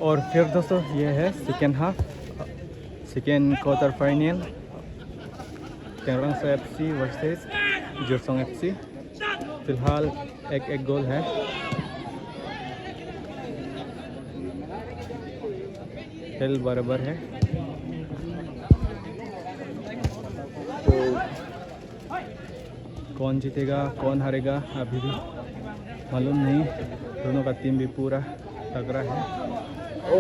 और फिर दोस्तों ये है second half, second quarter final, Tengrang FC versus Jorsong FC. फिलहाल एक गोल है। खेल बराबर है। तो कौन जीतेगा कौन हारेगा अभी भी मालूम नहीं। दोनों का टीम भी पूरा तगड़ा है। ओ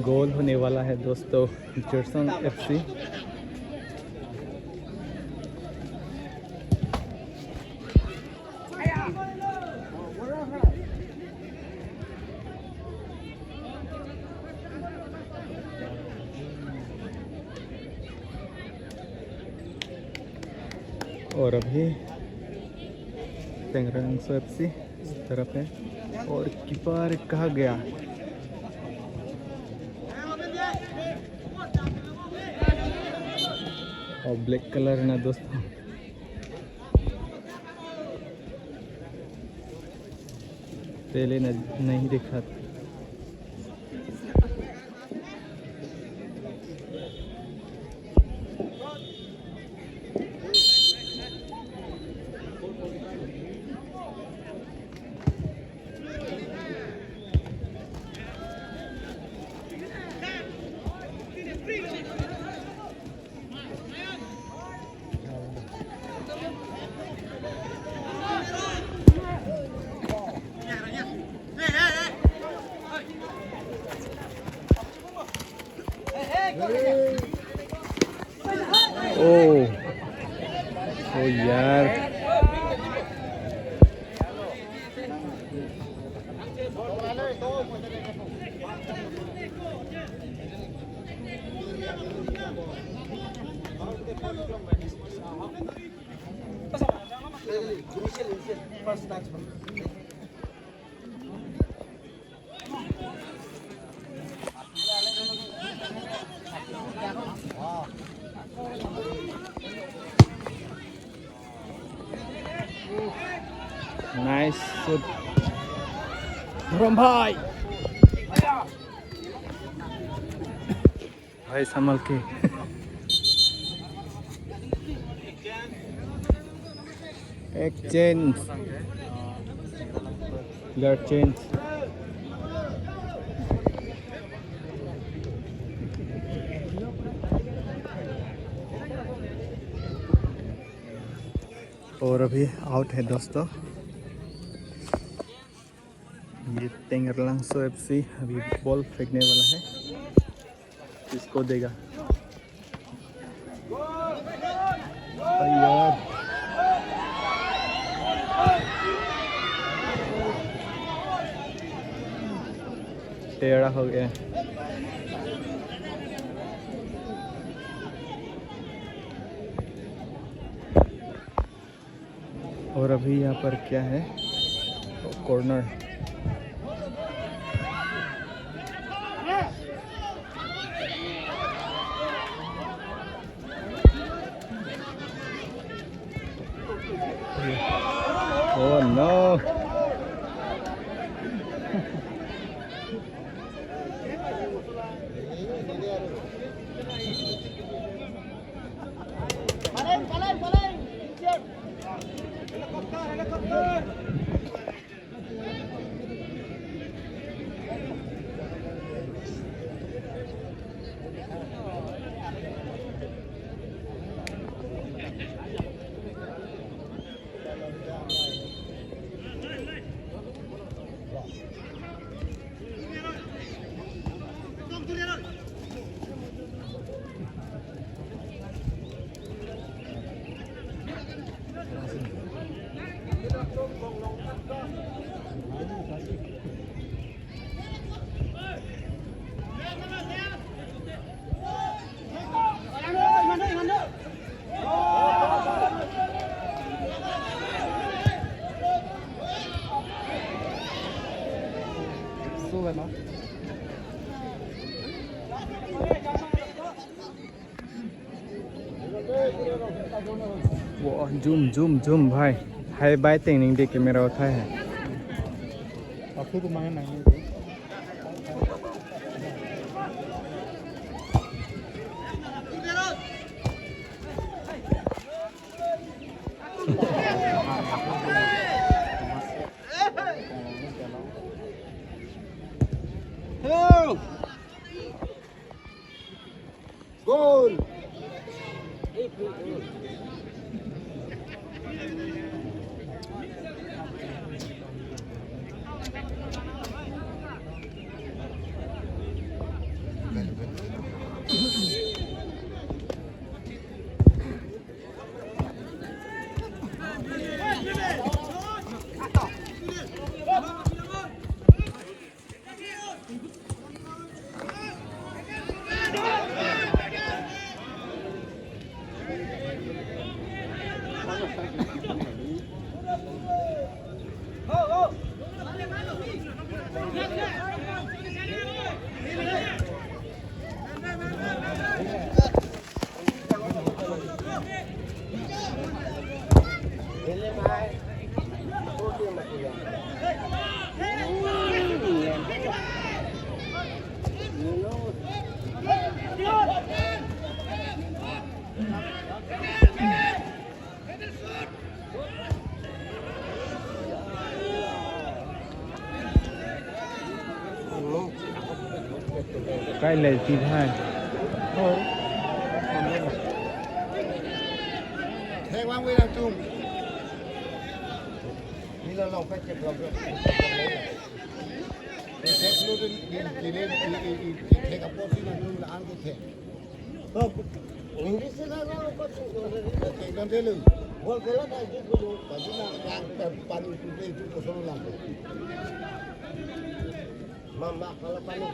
गोल होने वाला है दोस्तों जोरसोंग एफसी। और अभी टेंगरंग एफसी इस तरफ है। और कीपर कहाँ गया? और ब्लैक कलर ना दोस्तों। पहले नहीं देखा था। ओ यार, नाइस शॉट धर्म भाई। भाई संभल के। Exchange player change. और अभी आउट है दोस्तों। ये टेंगरलंग एफसी अभी बॉल फेंकने वाला है। किसको देगा? यार टेढ़ा हो गया। और अभी यहाँ पर क्या है? कॉर्नर। Oh no! वो जूम जूम जूम भाई हाय बाय टेंग दे कैमरा उठाया है। Aku tuh main nanya itu. Gol. Cái này thứ hai. Thôi. Thế quang quy đang chung. Đi là lòng phải chụp lòng rồi. Thế luôn đi lên thế gặp bố xin là luôn là ăn cái thế. Không. Ini sila na ko thế dan thế lưng. Gol kala da gitu dulu. Pasti na yang depan itu kosong lang. Mama kalau panik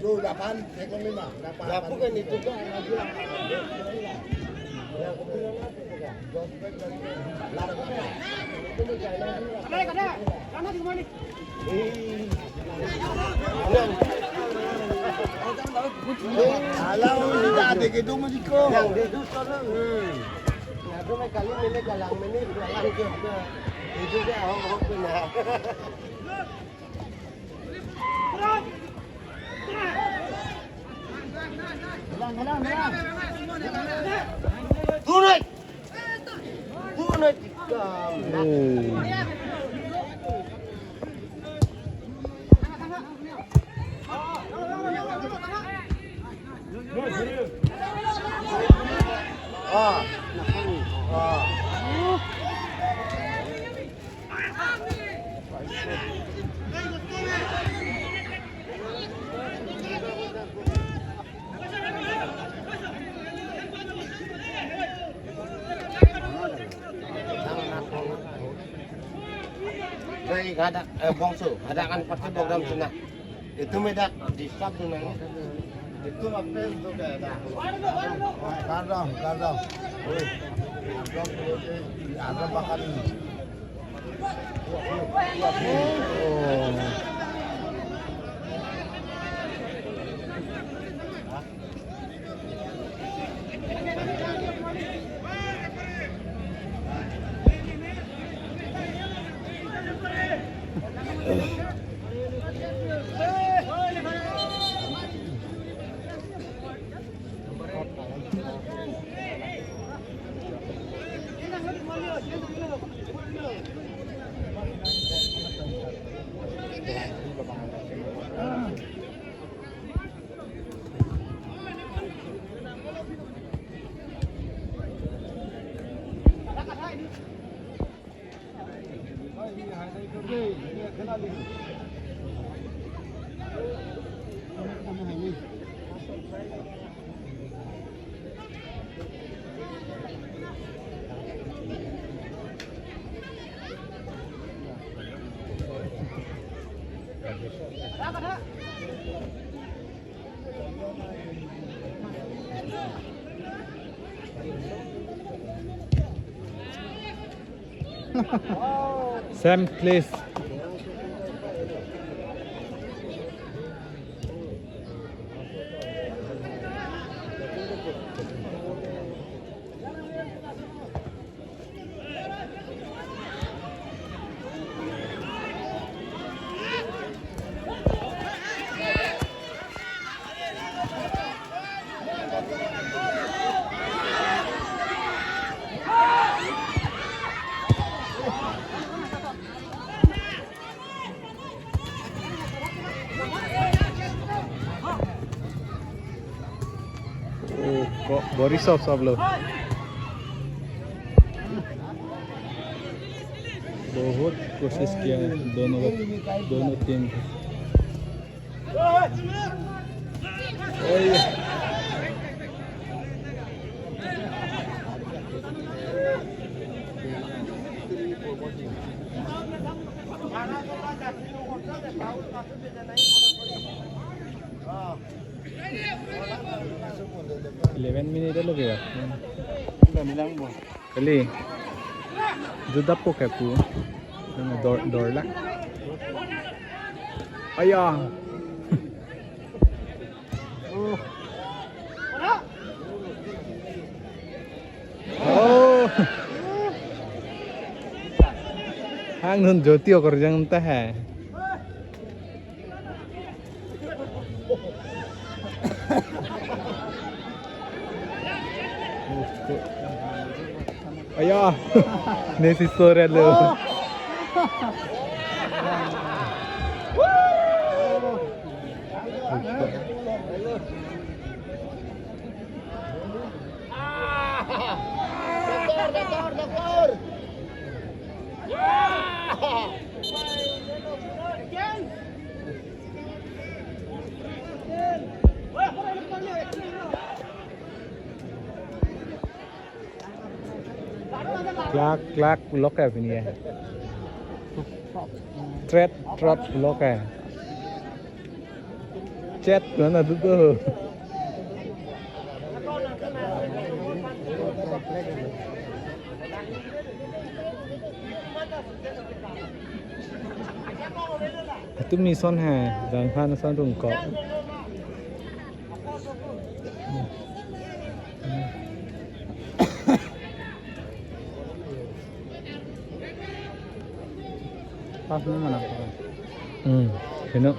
Jo 8 saya kan 5 dapat. Ya bukan itu kan yang bilang. Yang kebilang apa itu kan? Jospek dari lari ke mana? Itu mau jalan lagi. Ada. Sana di mana? Alah, tidak ada gitu Mujiko. Yang itu sana. Ya tu mai kali mele kalang mele kalang ke. Itu dia orang punya. Tunai Dari ada bongsu, ada kan pakai program sana. Itu medak di stop tunang. Itu apa itu ada. Kardam. Ada bakal ini. Sam, please. Borisov सब लोग बहुत कोशिश किया है दोनों team को। Eleven minute lagi ya. Kali. Juda po kayak po. Door lang. Ayah. Oh. Hang nun joti oker jangan teh. Ayah, nasi sore lo. Dekor. Clark lock है फिर ये threat lock है chat ना तो itu mison है dan san tung ko Pas ni mana? Kena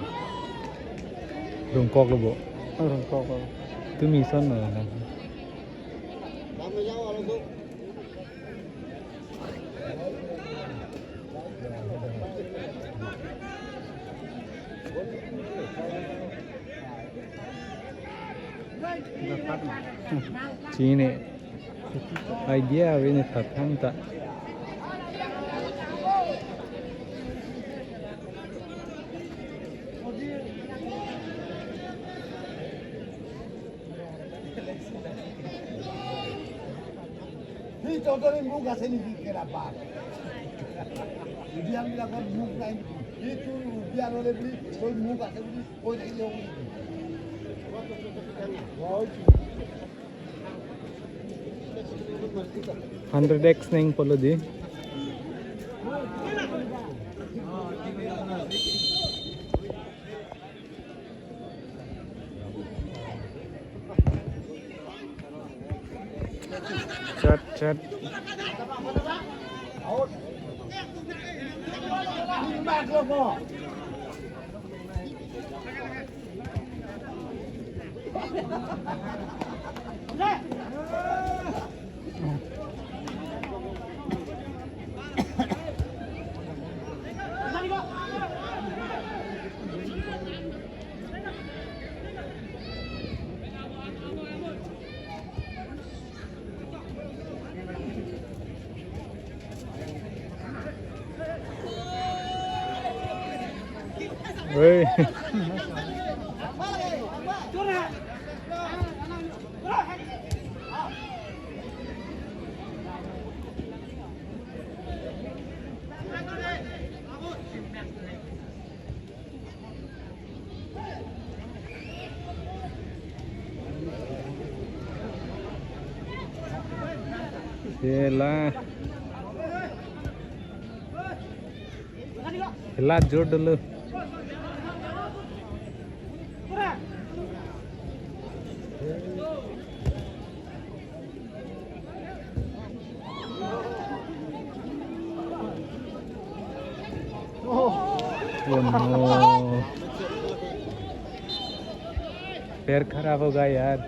rungkok lo bo. Rungkok. Itu mison lah. Kami jauh langsung. Cine idea ini tatang tak Ni contohnya muka sini dikira apa? Dia bilang muka itu biar oleh beli, kalau muka saya beli, oh jadi yang ini. Wow. 100x neng polo di. Chat. Woi. Hela जोड़ dulu. Oh no, पैर खराब होगा यार।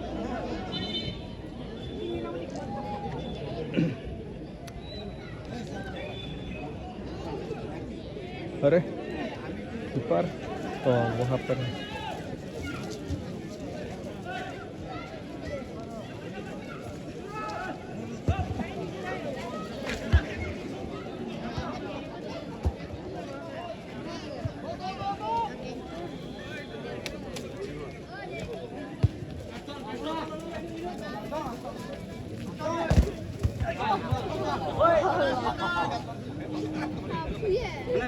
अरे ऊपर तो वहाँ पर है।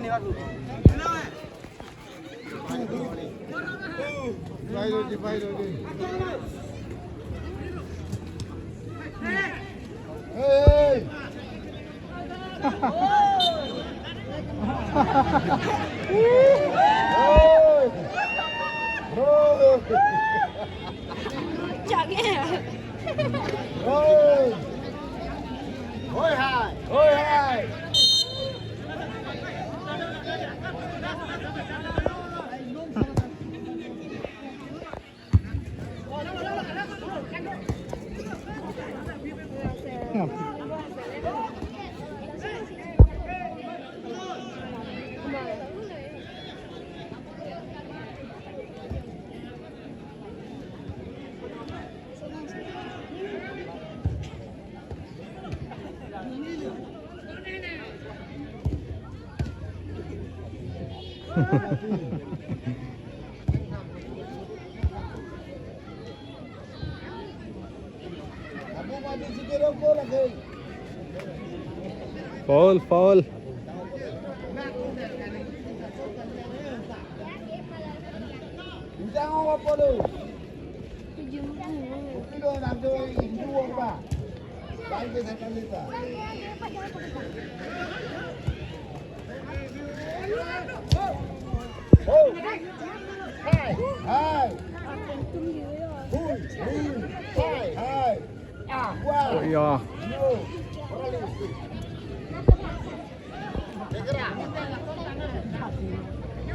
Hey! Chọn nghe. Hoi hai! Hoi hai! Kamu mati sikit rokok lagi. Foul, foul. Bintang apa lu? Kilo nanti hindu apa? Baik ke sana kita. Oh, hai, hai, hai, hai. Wah, Oh iya. no.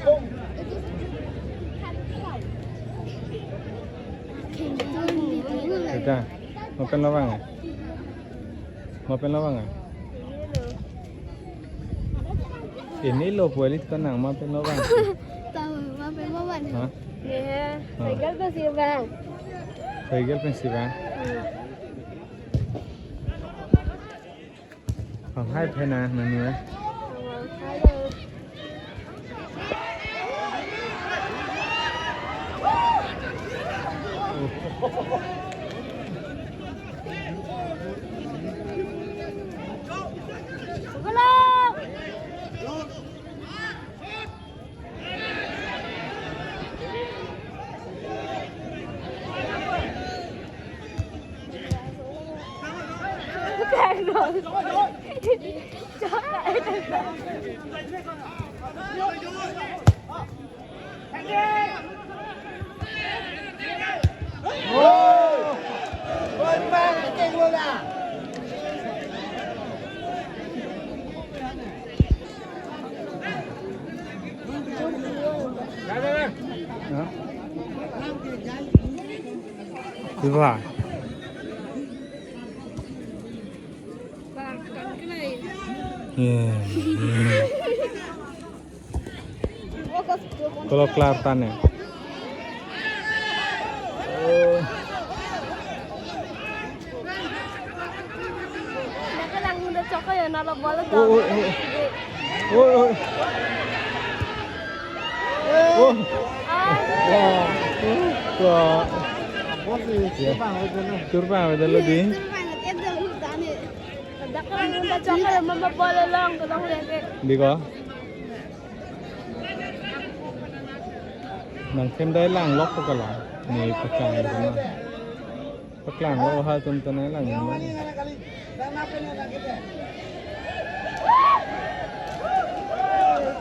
Bông. Ika, mau pen lawang ya? Mau pen lawang ya? Ini lo bualit tenang, mau pen lawang. Tahu apa bawan? Hah? Nè, thầy rất có siêu vàng. Segel pensiban. Ang hai pena nanu. Càng rồi. Chó lại. Ôi, ôi ba cái tiền luôn à? Hah? Coba. Vàng, còn cái này. Kalau kelihatan ya. Oh. Nah, cái lăng udah cokok ya naruh bola Oh, oh, oh. Oh, oh. Oh. Wah. Wah. Ya. Curva ada lebih. Ada kan udah cokok ya mama bola lang, kadang lihat. Di ko. Nang thêm đấy làng lóc có cả là này phải càng được mà các làng lo hai tuần tuần này là những Yang ini nana kali. Dan apa ni nak kita?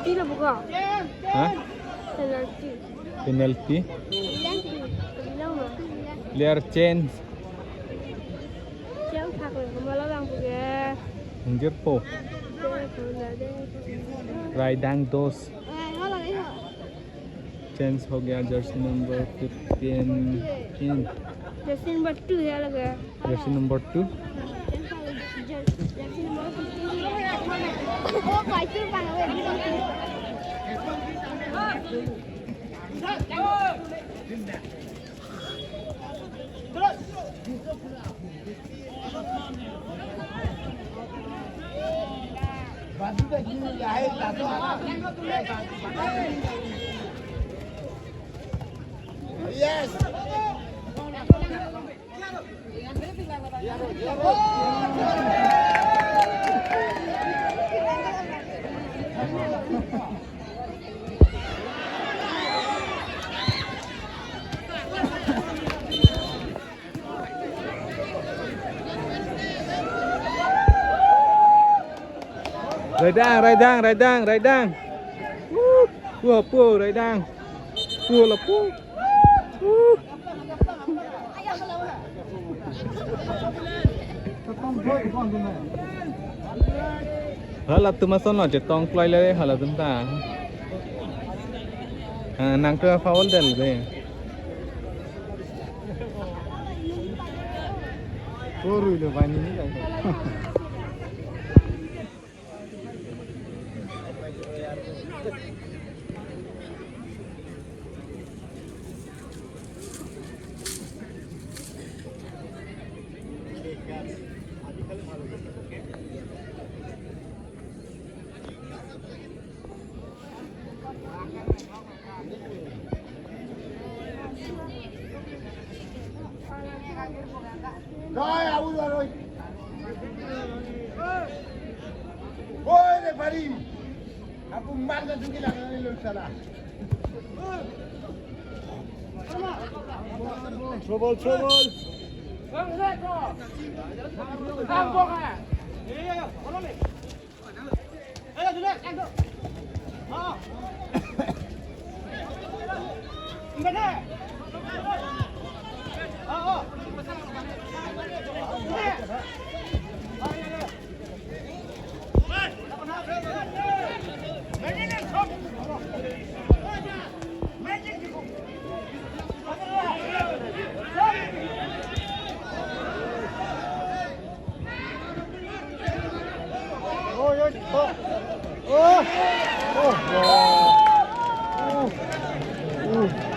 Tila buka. hả Penalti. penalty Bilang mah. player change Jangan takut, kemalah lang buka. anjir po Raidang dos change हो गया Jersey number 15 इन Jersey number 2 है लगा Jersey number 2 Jersey number 15 वो काइचर पावे Bantu dah gini air tak tu. Yes. Raidang, raidang, raidang, raidang. Pua, raidang. Pua là pua. Là tụi mà son nó chỉ tông quay lên là chúng ta nàng cơ pháo đèn về Tôi rồi được vài nghìn đấy. Rồi, out rồi. Ôi, để phải đi. Aku mang ra chúng cái này lên sana. Trouble, trouble.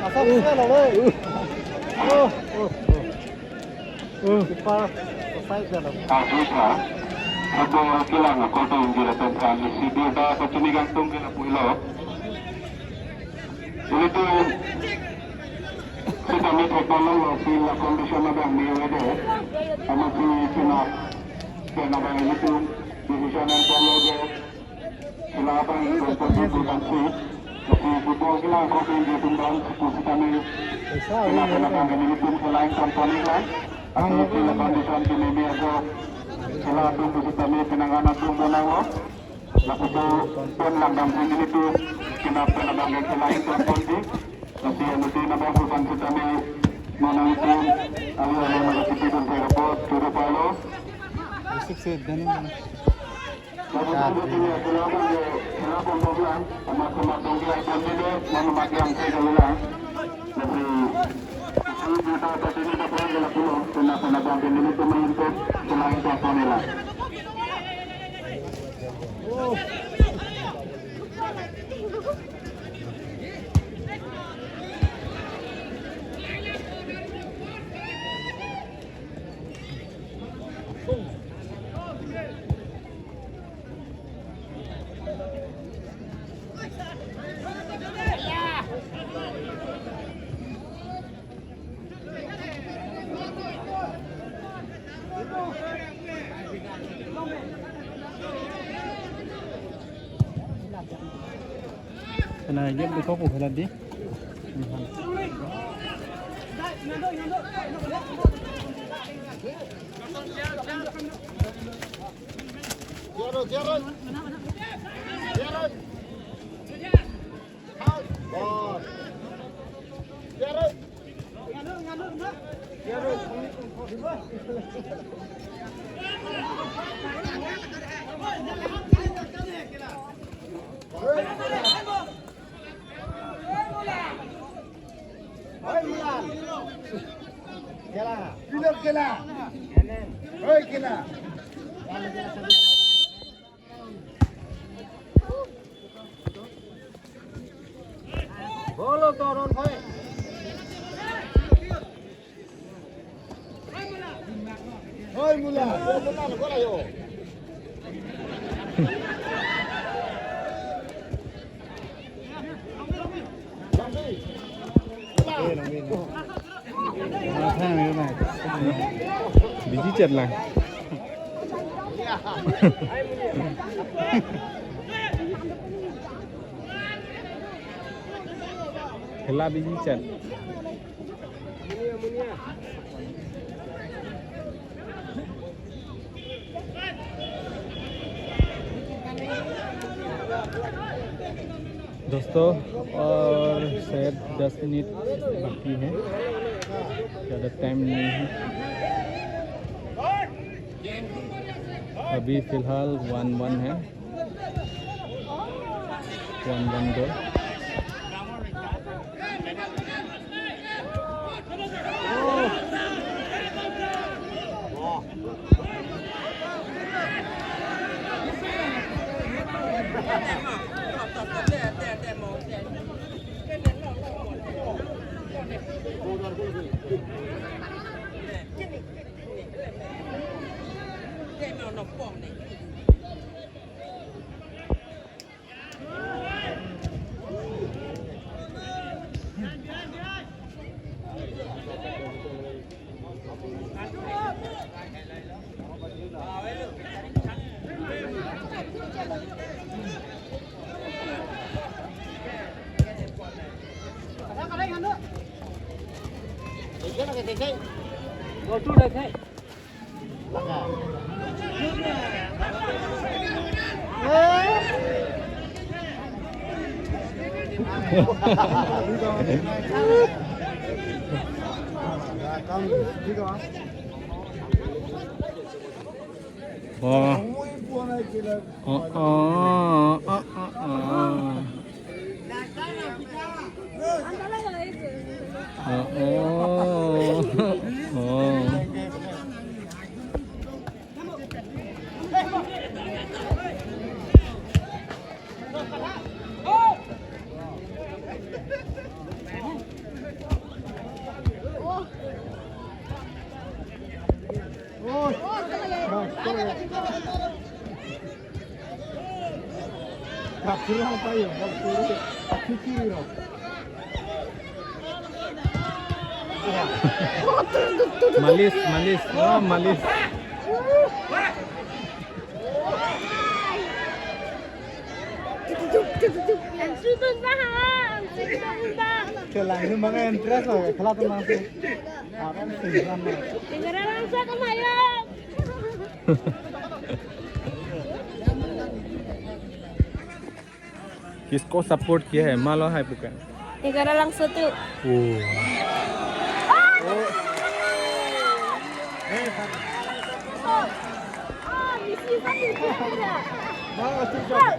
Asal bisa loh, woi. Kita selesai jalan. Agusha, atau kilang kota Unjira tentang isi dia pecuni gantung kena pulau. Ini tu kita minta tolong sila kondisi ada miwede, ama si sila kena bang ini tu kondisi yang perlu je sila apa yang berkontribusi si football kilang kota Unjira tentang sepusi kami sila kena bang ini tu selain company lah. Ang sila kondisyon kini ako sila tunggu kita may pinanganan tunggu na ako nakupo pun langgam sini itu kenapa nabanggan sila itu kondi kasi ano din nabahupan kita may manang pun ayaw na magkakitidon sa rapot turo palo Sukses dan ini. Lalu sila sila pun bilang sama tunggu itu ini manumagyang sa kalulang kasi kita atas ini dapat jalan pulau, kenapa nabang ini tu menyentuh selain apa nila. Kena aja berkau pun lagi. Jaron, jaron. Jaron. Bos. Jaron. Jaron. Kila kila. Oi kila. Bolo turun hoi. Hoi mula. Mula ko ra yo. Biji chật là Hela biji chật दोस्तों और शायद 10 minute बाकी है, ज़्यादा time नहीं है। अभी फ़िलहाल 1-1 है, 1-1 गोल। Wah. Malis, oh malis. Langsung bang interest loh, kalau tuh langsung. Tinggal langsung ke Mayang. किसको सपोर्ट किया है मालो है पुकार? Tinggal langsung tuh. Misi satu saja.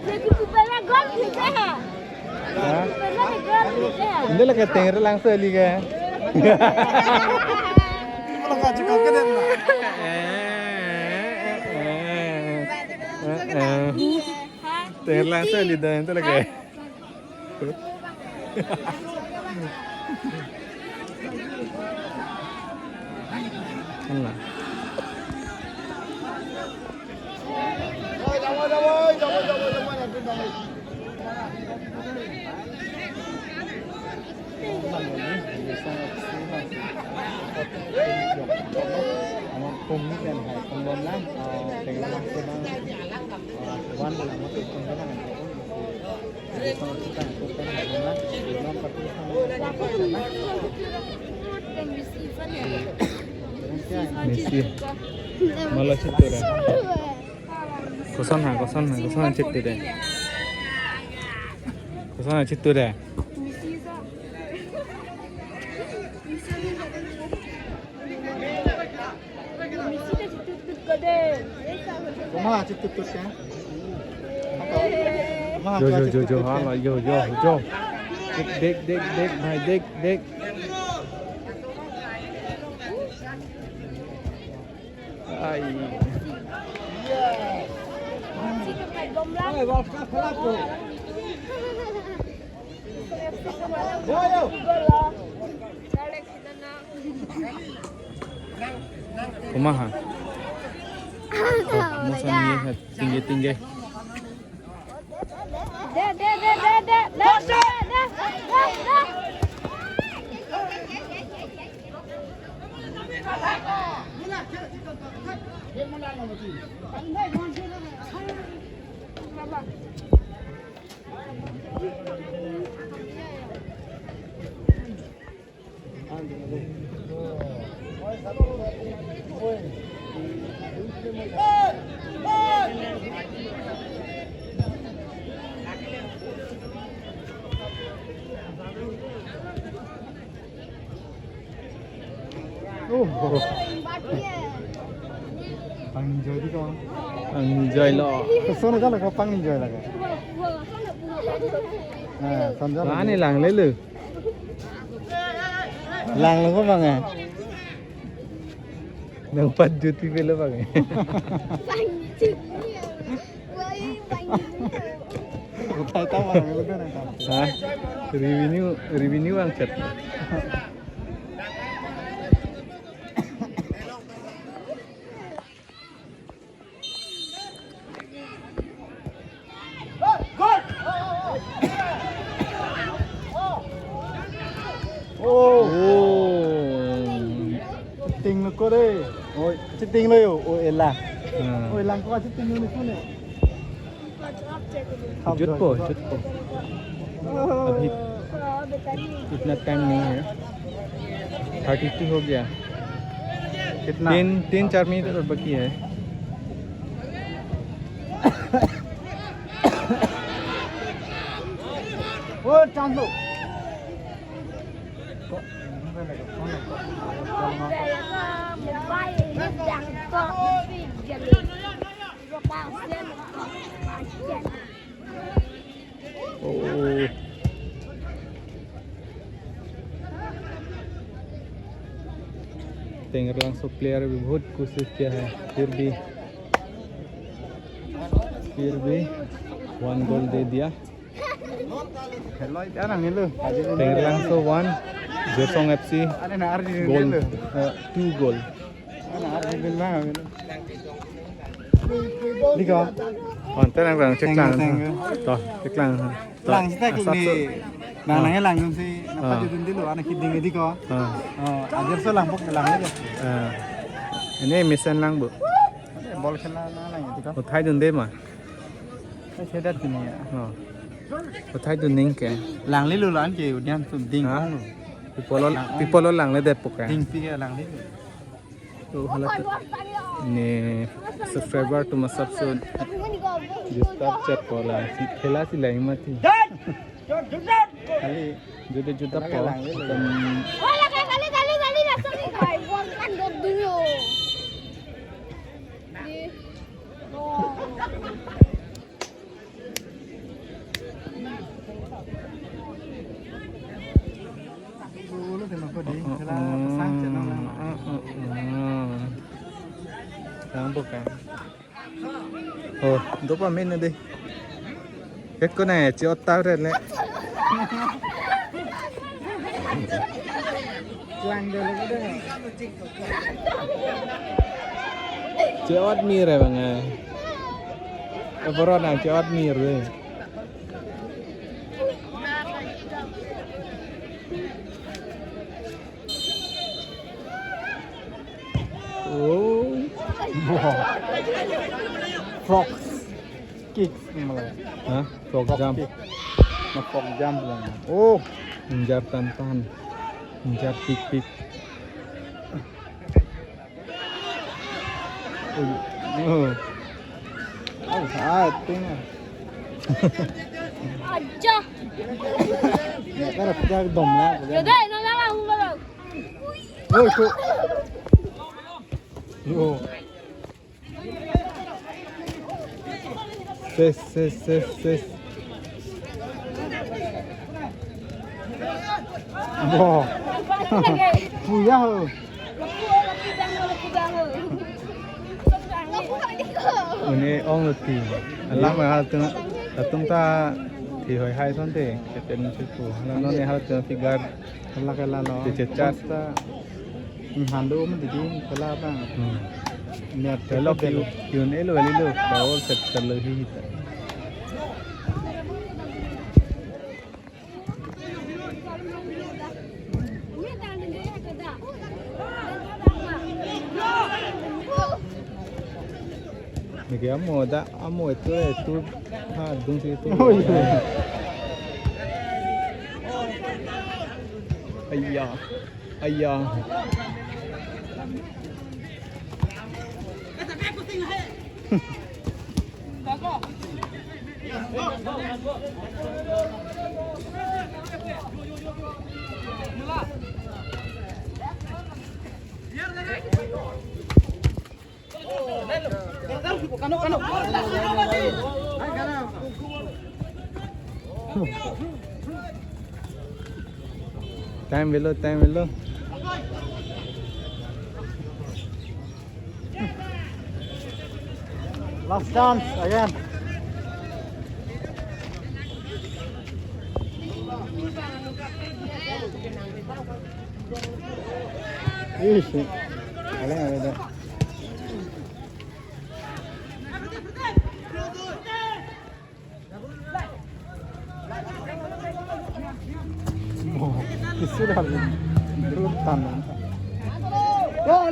Jadi pupela gol kita. Pupela gol kita. Ini lah ketengger langsung liga. Kalau nggak cukup kan? Tengger langsung liga itu lagi. Allah. Cùng với tiền hải không lớn lắm, tiền là quan là một cái cùng cái này xong chúng ta cũng có hải lớn lắm, thì nó có cái Messi. Malah situ deh. Kosan situ deh. Kosan situ deh. Malah tutut kan? Jo, hala, jo. Dek, bhai, dek. Ai. Kumaha? Musuhnya tinggi. Oh, Batia. pang enjoy đi con. enjoy lo Số này chắc là có pang enjoy là cái. Con rất lá này làng lấy lử làng luôn có vâng à. nang padu TV lo bang Bánh trứng nhiều. Với bánh Tay tao vào cái bên này tao. ha review ang chat Ô, oh tình là cô đây. Ôi, chết tình rồi. Ôi là. à. Ôi làng có chết tình rồi cô này. chút po अभी इतना time नहीं है 32 हो गया कितना? 3-4 minute और बाकी है Ô, chán rồi. oh टेंगर लांसो प्लेयर भी बहुत कोशिश किया है फिर भी 1 गोल दे दिया Hello, đã làm luôn. टेंगर लांसो 1 Josong FC Anh là Arjun goal luôn. 2 goal Anh là Arjun mang rồi. Đi con. còn tới đang rằng check Teng- lang teng- rồi check lang Làng kita kini. Nah, nanya làng không sih? Napa Ah. judul dulu anak kidding di ko. Ajar so làng pok làng aja. ini mission lang bu Bol khela na làng itu ko. một thái đường đêm mà Saya sedar sini ya. một thái đường nín kẻ Làng lilu lah anjir, udian ding Hah? kong lu. people lang le đẹp bục Ding pi làng lilu. तो हालात ने subscriber तो मतलब सो जिसका check Cola खेला सी line में थी Kali जुदे जुदा पो तुम Kali dasar nih kayak buang kan dulu. dulu tema ko ding khela pasang channel làng. sáng bục cái đốt vào bên này đi cái con này chỉ tao rồi đấy Làng dulu ko deh. Cewat mir ya bang ya. Overall nah cewat mir deh. Oh, Wow. Frogs. Kicks malah. hah? Frog jump. Nah, frog jump lang. Oh, menjar tantan, menjar pik. Oh. Oh, tinggal. Aja. Ya kan pecah dom lah. Yaudah, nó ra là không bao Ôi cô. Yo. Ses. Wow. lagi. Buyah. Oh. Lepu banget. Ini ong leti. Alam hal tu ta thì hồi hai son thế cái tên sư phụ nó này hal tu figar Kala kala lo. Dicechat. Hando mo didi kala bang. Niat cái lọc kiun elo elilo kau set terlebih kita ni kaya amo itu ha dung situ Oh iya. ayah Time below, time below. Last chance again. Ish. Ada. Sudah berutan. Long.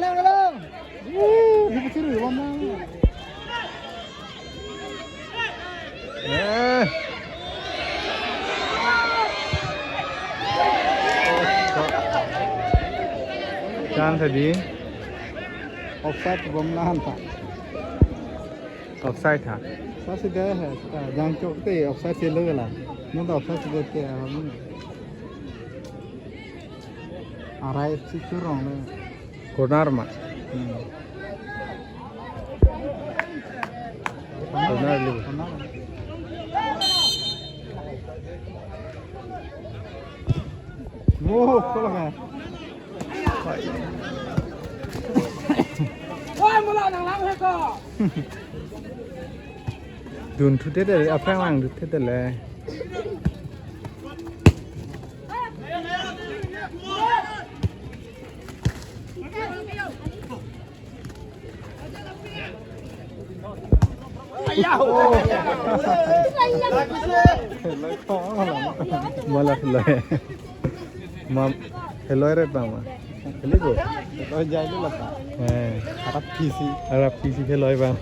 Ini kecil mana? Chance tadi. Offside belum nahan tak. Offside था. Offside sudah है. Jangan cok te offside se lege lah. Nunda offside sudah te alam. Arai situ wrong le. Corner मा. Corner ले. Oh, kalau kan. Dun thu thế đấy, áp lang được thế đấy. Malah helai. Mam helai red bang mah. Helai go. Kalau jadi lah pak. Eh, Harap PC. Arab PC helai bang.